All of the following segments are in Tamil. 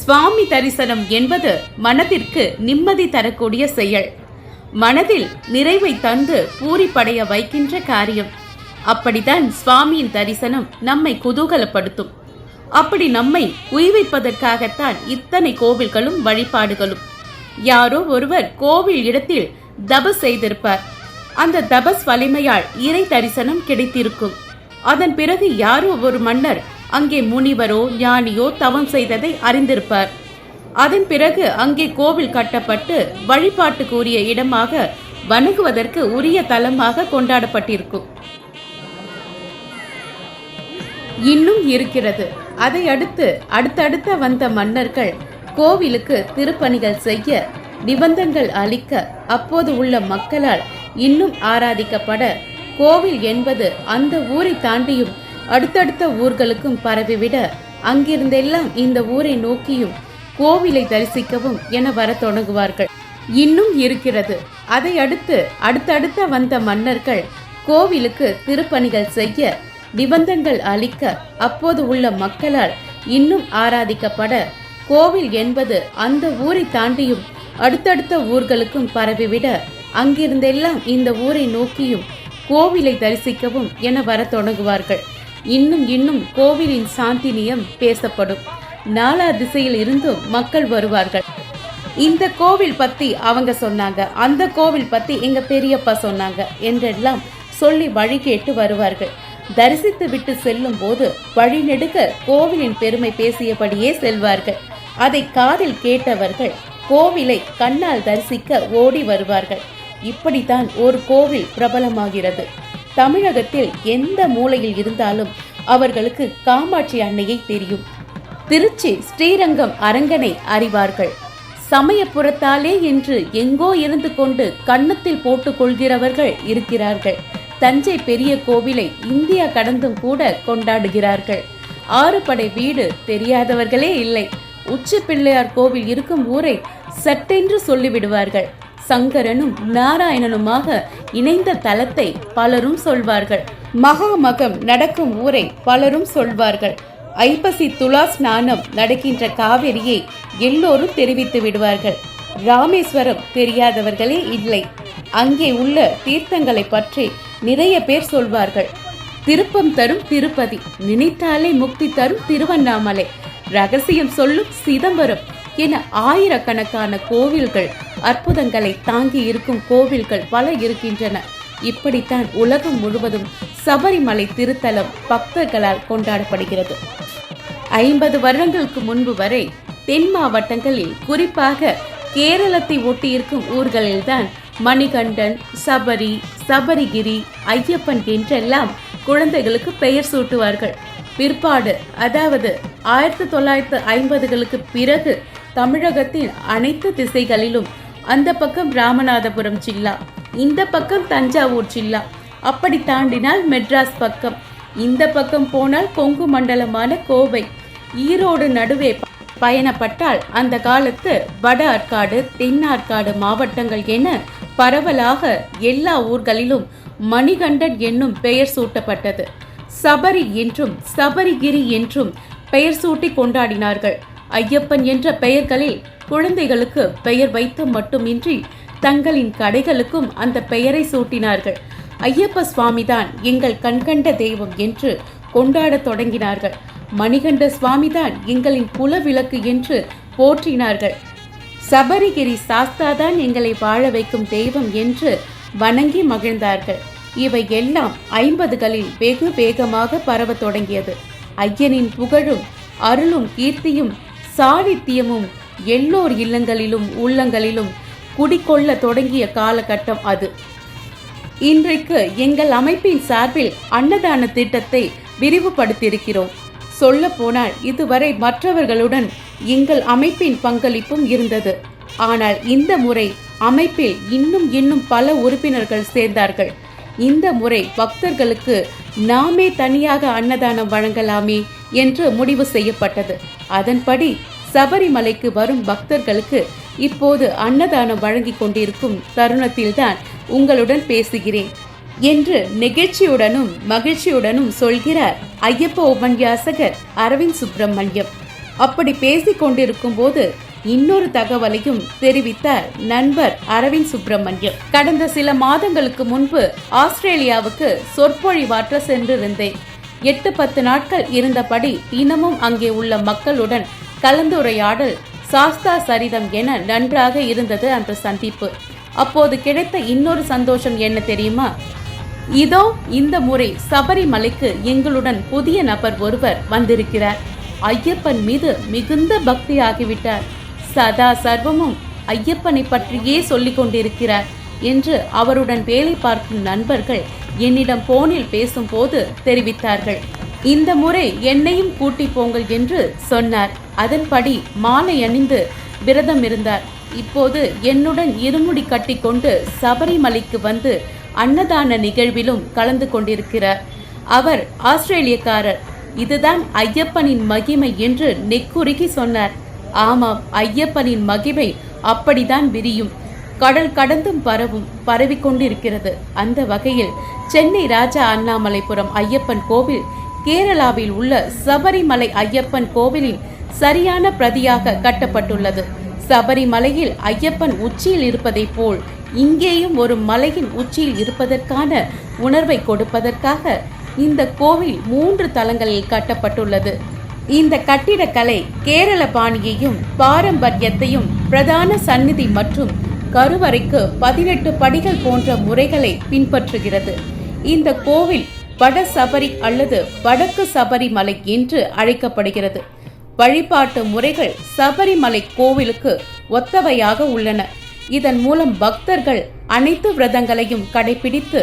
சுவாமி தரிசனம் என்பது மனதிற்கு நிம்மதி தரக்கூடிய செயல். மனதில் நிறைவை தந்து பூரிப்படைய வைக்கின்ற காரியம். அப்படித்தான் சுவாமியின் தரிசனம் நம்மை குதூகலப்படுத்தும். அப்படி நம்மை உய்விப்பதற்காகத்தான் இத்தனை கோவில்களும் வழிபாடுகளும். யாரோ ஒருவர் கோவில் இடத்தில் தபஸ் செய்திருப்பார். அந்த தபஸ் வலிமையால் இறை தரிசனம் கிடைத்திருக்கும். அதன் பிறகு யாரோ ஒரு மன்னர் அங்கே முனிவரோ ஞானியோ தவம் செய்ததை அறிந்திருப்பார். அதன் பிறகு அங்கே கோவில் கட்டப்பட்டு வழிபாட்டுக்குரிய இடமாக வணங்குவதற்கு உரிய தலமாக கொண்டாடப்பட்டிருக்கும். இன்னும் இருக்கிறது. அதை அடுத்தடுத்த வந்த மன்னர்கள் கோவிலுக்கு திருப்பணிகள் செய்ய, நிபந்தங்கள் அளிக்க, அப்போது உள்ள மக்களால் இன்னும் ஆராதிக்கப்பட, கோவில் என்பது அந்த ஊரை தாண்டியும் அடுத்தடுத்த ஊர்களுக்கும் பரவிவிட, அங்கிருந்தெல்லாம் இந்த ஊரை நோக்கியும் கோவிலை தரிசிக்கவும் என வர தொடங்குவார்கள். இன்னும் இருக்கிறது. அதை அடுத்தடுத்த வந்த மன்னர்கள் கோவிலுக்கு திருப்பணிகள் செய்ய, நிபந்தங்கள் அளிக்க, அப்போது உள்ள மக்களால் இன்னும் ஆராதிக்கப்பட, கோவில் என்பது அந்த ஊரை தாண்டியும் அடுத்தடுத்த ஊர்களுக்கும் பரவிவிட, அங்கிருந்தெல்லாம் இந்த ஊரை நோக்கியும் கோவிலை தரிசிக்கவும் என வர தொடங்குவார்கள். இன்னும் கோவிலின் சாந்தினியம் பேசப்படும். நாலா திசையில் இருந்தும் மக்கள் வருவார்கள். இந்த கோவில் பத்தி அவங்க சொன்னாங்க, அந்த கோவில் பத்தி எங்க பெரியப்பா சொன்னாங்க என்றெல்லாம் சொல்லி வழி கேட்டு வருவார்கள். தரிசித்து விட்டு செல்லும் போது வழிநெடுக கோவிலின் பெருமை பேசியபடியே செல்வார்கள். அதை காதில் கேட்டவர்கள் கோவிலை கண்ணால் தரிசிக்க ஓடி வருவார்கள். இப்படித்தான் ஒரு கோவில் பிரபலமாகிறது. தமிழகத்தில் எந்த மூலையில் இருந்தாலும் அவர்களுக்கு காமாட்சி அன்னையை தெரியும். திருச்சி ஸ்ரீரங்கம் அரங்கனை அறிவார்கள். சமயபுரத்தாலே என்று எங்கோ இருந்து கொண்டு கன்னத்தில் போட்டுக் கொள்கிறவர்கள் இருக்கிறார்கள். தஞ்சை பெரிய கோவிலை இந்தியா கடந்தும் கூட கொண்டாடுகிறார்கள். ஆறுபடை வீடு தெரியாதவர்களே இல்லை. உச்சி பிள்ளையார் கோவில் இருக்கும் ஊரை சட்டென்று சொல்லிவிடுவார்கள். சங்கரனும் நாராயணனுமாக இணைந்த தலத்தை பலரும் சொல்வார்கள். மகாமகம் நடக்கும் ஊரை பலரும் சொல்வார்கள். ஐப்பசி துலா ஸ்நானம் நடக்கின்ற காவிரியை எல்லோரும் தெரிவித்து விடுவார்கள். ராமேஸ்வரம் தெரியாதவர்களே இல்லை. அங்கே உள்ள தீர்த்தங்களை பற்றி நிறைய பேர் சொல்வார்கள். திருப்பம் தரும் திருப்பதி, நினைத்தாலே முக்தி தரும் திருவண்ணாமலை, ரகசியம் சொல்லும் சிதம்பரம் என ஆயிரக்கணக்கான கோவில்கள், அற்புதங்களை தாங்கி இருக்கும் கோவில்கள் பல இருக்கின்றன. இப்படித்தான் உலகம் முழுவதும் சபரிமலை திருத்தலம் பக்தர்களால் கொண்டாடப்படுகிறது. 50 வருடங்களுக்கு முன்பு வரை தென் மாவட்டங்களில், குறிப்பாக கேரளத்தை ஒட்டியிருக்கும் ஊர்களில்தான் மணிகண்டன், சபரி, சபரிகிரி, ஐயப்பன் என்றெல்லாம் குழந்தைகளுக்கு பெயர் சூட்டுவார்கள். பிற்பாடு, அதாவது 1950களுக்கு பிறகு தமிழகத்தின் அனைத்து திசைகளிலும், அந்த பக்கம் ராமநாதபுரம் ஜில்லா, இந்த பக்கம் தஞ்சாவூர் ஜில்லா, அப்படி தாண்டினால் மெட்ராஸ் பக்கம், இந்த பக்கம் போனால் கொங்கு மண்டலமான கோவை, ஈரோடு நடுவே பயணப்பட்டால் அந்த காலத்து வட ஆற்காடு, தென் ஆற்காடு மாவட்டங்கள் என பரவலாக எல்லா ஊர்களிலும் மணிகண்டன் என்னும் பெயர் சூட்டப்பட்டது. சபரி என்றும் சபரிகிரி என்றும் பெயர் சூட்டி கொண்டாடினார்கள். ஐயப்பன் என்ற பெயர்களில் குழந்தைகளுக்கு பெயர் வைத்து மட்டுமின்றி தங்களின் கடைகளுக்கும் அந்த பெயரை சூட்டினார்கள். ஐயப்ப சுவாமிதான் எங்கள் கண்கண்ட தெய்வம் என்று கொண்டாடத் தொடங்கினார்கள். மணிகண்ட சுவாமிதான் எங்களின் குல விளக்கு என்று போற்றினார்கள். சபரிகிரி சாஸ்தாதான் எங்களை வாழ வைக்கும் தெய்வம் என்று வணங்கி மகிழ்ந்தார்கள். இவை எல்லாம் 50களில் வெகு வேகமாக பரவ தொடங்கியது. ஐயனின் புகழும் அருளும் கீர்த்தியும் சாகித்யமும் எல்லோர் இல்லங்களிலும் உள்ளங்களிலும் குடிக்கொள்ள தொடங்கிய காலகட்டம் அது. இன்றைக்கு எங்கள் அமைப்பின் சார்பில் அன்னதான திட்டத்தை விரிவுபடுத்தியிருக்கிறோம். சொல்ல போனால் இதுவரை மற்றவர்களுடன் எங்கள் அமைப்பின் பங்களிப்பும் இருந்தது. ஆனால் இந்த முறை அமைப்பில் இன்னும் பல உறுப்பினர்கள் சேர்ந்தார்கள். இந்த முறை பக்தர்களுக்கு நாமே தனியாக அன்னதானம் வழங்கலாமே என்று முடிவு செய்யப்பட்டது. அதன்படி சபரிமலைக்கு வரும் பக்தர்களுக்கு இப்போது அன்னதானம் வழங்கி கொண்டிருக்கும் தருணத்தில்தான் உங்களுடன் பேசுகிறேன் என்று நெகிழ்ச்சியுடனும் மகிழ்ச்சியுடனும் சொல்கிறார் ஐயப்ப உபன்யாசகர் அரவிந்த் சுப்பிரமணியம். அப்படி பேசிக் கொண்டிருக்கும் போது இன்னொரு தகவலையும் தெரிவித்தார் நண்பர் அரவிந்த் சுப்பிரமணியம். கடந்த சில மாதங்களுக்கு முன்பு ஆஸ்திரேலியாவுக்கு சொற்பொழிவாற்ற சென்றிருந்தேன். 8-10 நாட்கள் இருந்தபடி தினமும் அங்கே உள்ள மக்களுடன் கலந்துரையாடல், சாஸ்தா சரிதம் என நன்றாக இருந்தது அந்த சந்திப்பு. அப்போது கிடைத்த இன்னொரு சந்தோஷம் என்ன தெரியுமா? இதோ இந்த முறை சபரிமலைக்கு எங்களுடன் புதிய நபர் ஒருவர் வந்திருக்கிறார். ஐயப்பன் மீது மிகுந்த பக்தி ஆகிவிட்டார். சதா சர்வமும் ஐயப்பனை பற்றியே சொல்லிக் கொண்டிருக்கிறார் என்று அவருடன் வேலை பார்க்கும் நண்பர்கள் என்னிடம் போனில் பேசும்போது தெரிவித்தார்கள். இந்த முறை என்னையும் கூட்டி போங்கள் என்று சொன்னார். அதன்படி மாலை அணிந்து விரதம் இருந்தார். இப்போது என்னுடன் இருமுடி கட்டிக்கொண்டு சபரிமலைக்கு வந்து அன்னதான நிகழ்விலும் கலந்து கொண்டிருக்கிறார். அவர் ஆஸ்திரேலியக்காரர். இதுதான் ஐயப்பனின் மகிமை என்று நெக்குருகி சொன்னார். ஆமாம், ஐயப்பனின் மகிமை அப்படிதான் விரியும், கடல் கடந்தும் பரவிக்கொண்டிருக்கிறது. அந்த வகையில் சென்னை ராஜா அண்ணாமலைபுரம் ஐயப்பன் கோவில் கேரளாவில் உள்ள சபரிமலை ஐயப்பன் கோவிலின் சரியான பிரதியாக கட்டப்பட்டுள்ளது. சபரிமலையில் ஐயப்பன் உச்சியில் இருப்பதை போல் இங்கேயும் ஒரு மலையின் உச்சியில் இருப்பதற்கான உணர்வை கொடுப்பதற்காக இந்த கோவில் 3 தளங்களில் கட்டப்பட்டுள்ளது. இந்த கட்டிடக்கலை கேரள பாணியையும் பாரம்பரியத்தையும் பிரதான சந்நிதி மற்றும் கருவறைக்கு 18 படிகள் போன்ற முறைகளை பின்பற்றுகிறது. இந்த கோவில் வட சபரி அல்லது வடக்கு சபரிமலை என்று அழைக்கப்படுகிறது. வழிபாட்டு முறைகள் சபரிமலை கோவிலுக்கு ஒத்தவையாக உள்ளன. இதன் மூலம் பக்தர்கள் அனைத்து விரதங்களையும் கடைபிடித்து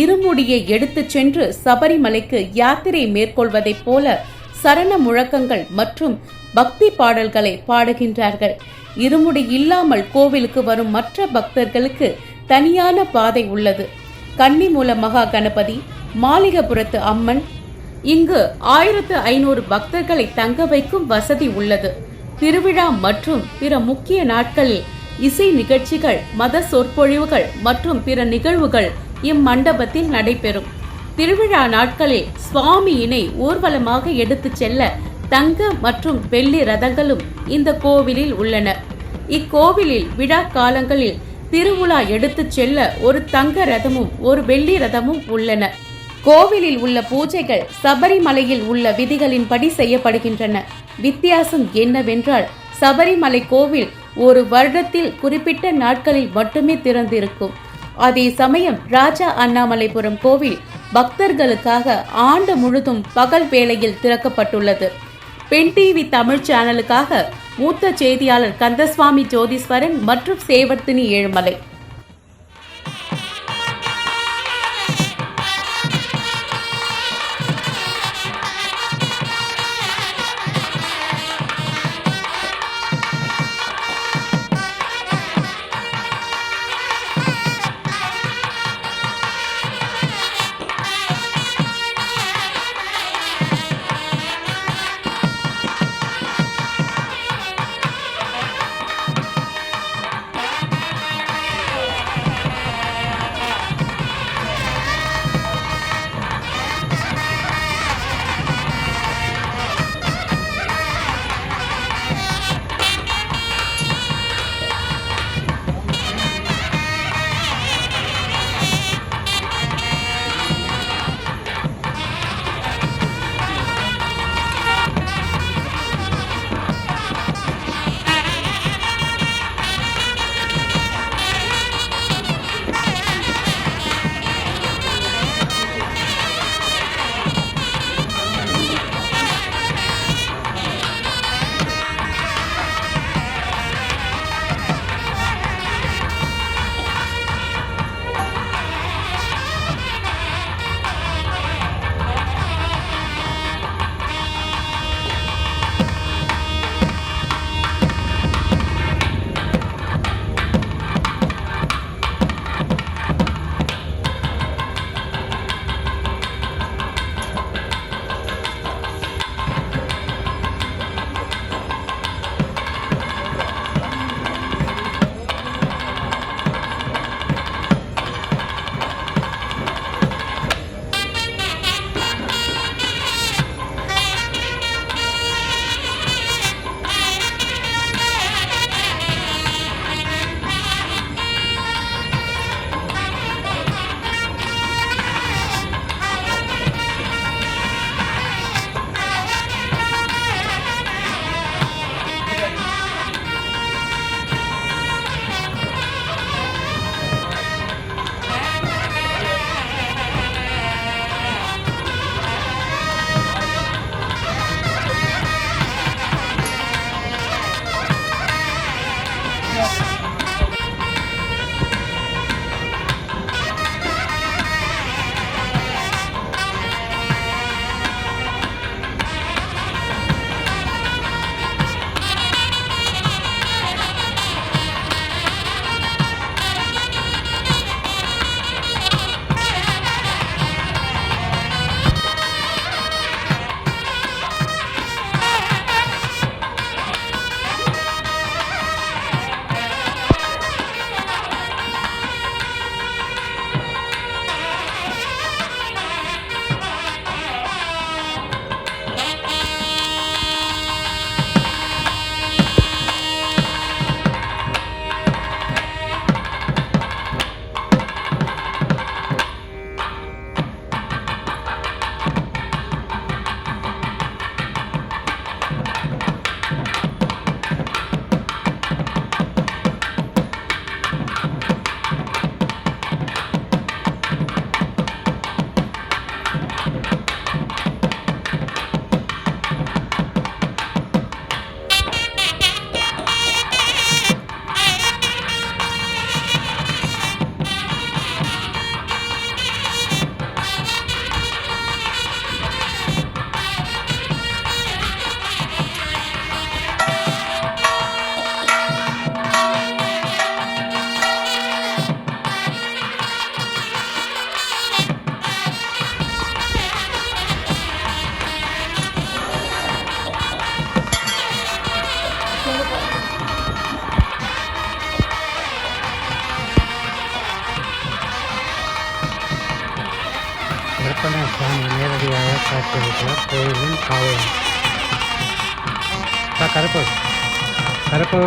இருமுடியை எடுத்துச் சென்று சபரிமலைக்கு யாத்திரை மேற்கொள்வதைப் போல சரண முழக்கங்கள் மற்றும் பக்தி பாடல்களை பாடுகின்றார்கள். இருமுடி இல்லாமல் கோவிலுக்கு வரும் மற்ற பக்தர்களுக்கு தனியான பாதை உள்ளது. கன்னிமூல மகா கணபதி, மாளிகபுரத்து அம்மன், இங்கு 1500 பக்தர்களை தங்க வைக்கும் வசதி உள்ளது. திருவிழா மற்றும் பிற முக்கிய நாட்களில் இசை நிகழ்ச்சிகள், மத சொற்பொழிவுகள் மற்றும் பிற நிகழ்வுகள் இம்மண்டபத்தில் நடைபெறும். திருவிழா நாட்களில் சுவாமியினை ஊர்வலமாக எடுத்துச் செல்ல தங்க மற்றும் வெள்ளி ரதங்களும் இந்த கோவிலில் உள்ளன. இக்கோவிலில் விழா காலங்களில் திருவிழா எடுத்துச் செல்ல ஒரு தங்க ரதமும் ஒரு வெள்ளி ரதமும் உள்ளன. கோவிலில் உள்ள பூஜைகள் சபரிமலையில் உள்ள விதிகளின்படி செய்யப்படுகின்றன. வித்தியாசம் என்னவென்றால் சபரிமலை கோவில் ஒரு வருடத்தில் குறிப்பிட்ட நாட்களில் மட்டுமே திறந்திருக்கும். அதே சமயம் ராஜா அண்ணாமலைபுரம் கோவில் பக்தர்களுக்காக ஆண்டு முழுதும் பகல் வேளையில் திறக்கப்பட்டுள்ளது. பெண் டிவி தமிழ் சேனலுக்காக மூத்த செய்தியாளர் கந்தசுவாமி ஜோதீஸ்வரன் மற்றும் சேவர்த்தினி ஏழுமலை. காட்சியளிக்கிறார் கோயிலின் காவலன். கருப்பு கருப்பு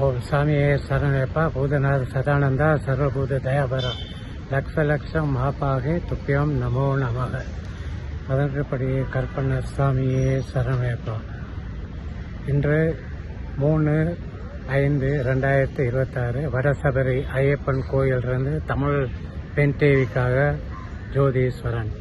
ஓம் சாமியே சரணப்பா பூதநாத சதானந்தா சர்வபூத தயாபரா லக்ஷ லக்ஷம் மாப்பாகே துப்பியம் நமோ நமக. அதன்படி கற்பனர் சுவாமியே சரணப்பா. இன்று 3/5/2026 வடசபரி ஐயப்பன் கோயிலிருந்து தமிழ் பெண் டிவிக்காக ஜோதீஸ்வரன்.